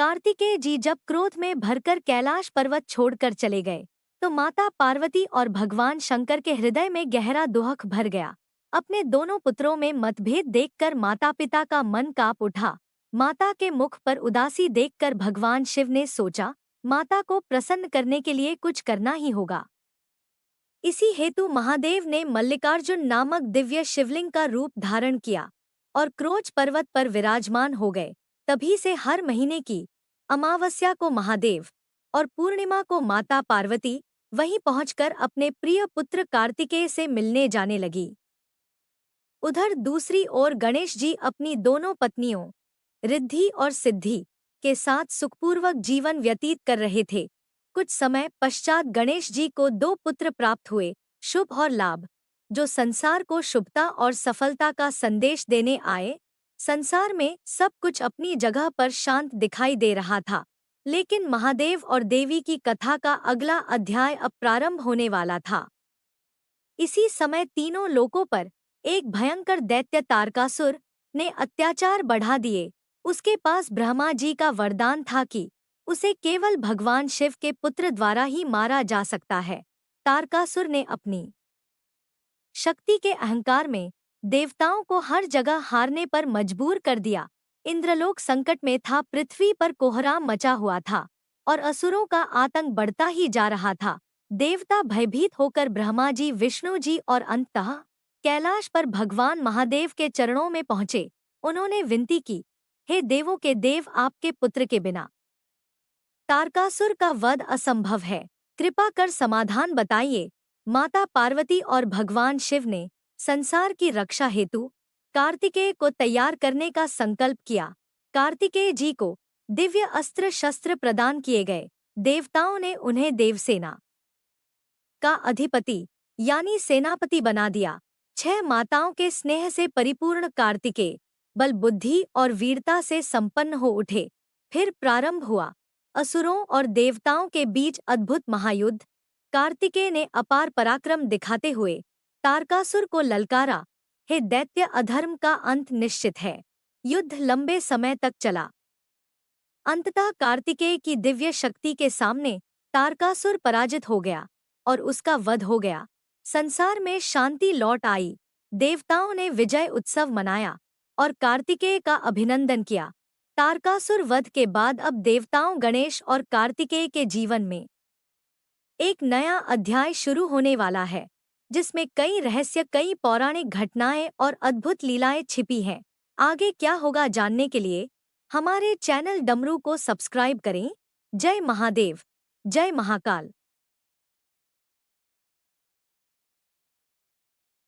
कार्तिकेय जी जब क्रोध में भरकर कैलाश पर्वत छोड़कर चले गए तो माता पार्वती और भगवान शंकर के हृदय में गहरा दुख भर गया। अपने दोनों पुत्रों में मतभेद देखकर माता पिता का मन कांप उठा। माता के मुख पर उदासी देखकर भगवान शिव ने सोचा, माता को प्रसन्न करने के लिए कुछ करना ही होगा। इसी हेतु महादेव ने मल्लिकार्जुन नामक दिव्य शिवलिंग का रूप धारण किया और क्रोच पर्वत पर विराजमान हो गए। तभी से हर महीने की अमावस्या को महादेव और पूर्णिमा को माता पार्वती वहीं पहुंचकर अपने प्रिय पुत्र कार्तिकेय से मिलने जाने लगी। उधर दूसरी ओर गणेश जी अपनी दोनों पत्नियों रिद्धि और सिद्धि के साथ सुखपूर्वक जीवन व्यतीत कर रहे थे। कुछ समय पश्चात गणेश जी को दो पुत्र प्राप्त हुए, शुभ और लाभ, जो संसार को शुभता और सफलता का संदेश देने आए। संसार में सब कुछ अपनी जगह पर शांत दिखाई दे रहा था, लेकिन महादेव और देवी की कथा का अगला अध्याय अब प्रारंभ होने वाला था। इसी समय तीनों लोकों पर एक भयंकर दैत्य तारकासुर ने अत्याचार बढ़ा दिए। उसके पास ब्रह्मा जी का वरदान था कि उसे केवल भगवान शिव के पुत्र द्वारा ही मारा जा सकता है। तारकासुर ने अपनी शक्ति के अहंकार में देवताओं को हर जगह हारने पर मजबूर कर दिया। इंद्रलोक संकट में था, पृथ्वी पर कोहराम मचा हुआ था और असुरों का आतंक बढ़ता ही जा रहा था। देवता भयभीत होकर ब्रह्मा जी, विष्णु जी और अंततः कैलाश पर भगवान महादेव के चरणों में पहुंचे। उन्होंने विनती की, हे देवों के देव, आपके पुत्र के बिना तारकासुर का वध असंभव है, कृपा कर समाधान बताइए। माता पार्वती और भगवान शिव ने संसार की रक्षा हेतु कार्तिकेय को तैयार करने का संकल्प किया। कार्तिकेय जी को दिव्य अस्त्र शस्त्र प्रदान किए गए। देवताओं ने उन्हें देवसेना का अधिपति यानी सेनापति बना दिया। 6 माताओं के स्नेह से परिपूर्ण कार्तिकेय बल, बुद्धि और वीरता से संपन्न हो उठे। फिर प्रारंभ हुआ असुरों और देवताओं के बीच अद्भुत महायुद्ध। कार्तिकेय ने अपार पराक्रम दिखाते हुए तारकासुर को ललकारा, हे दैत्य, अधर्म का अंत निश्चित है। युद्ध लंबे समय तक चला। अंततः कार्तिकेय की दिव्य शक्ति के सामने तारकासुर पराजित हो गया और उसका वध हो गया। संसार में शांति लौट आई। देवताओं ने विजय उत्सव मनाया और कार्तिकेय का अभिनंदन किया। तारकासुर वध के बाद अब देवताओं, गणेश और कार्तिकेय के जीवन में एक नया अध्याय शुरू होने वाला है, जिसमें कई रहस्य, कई पौराणिक घटनाएं और अद्भुत लीलाएं छिपी हैं। आगे क्या होगा जानने के लिए हमारे चैनल डमरू को सब्सक्राइब करें। जय महादेव, जय महाकाल।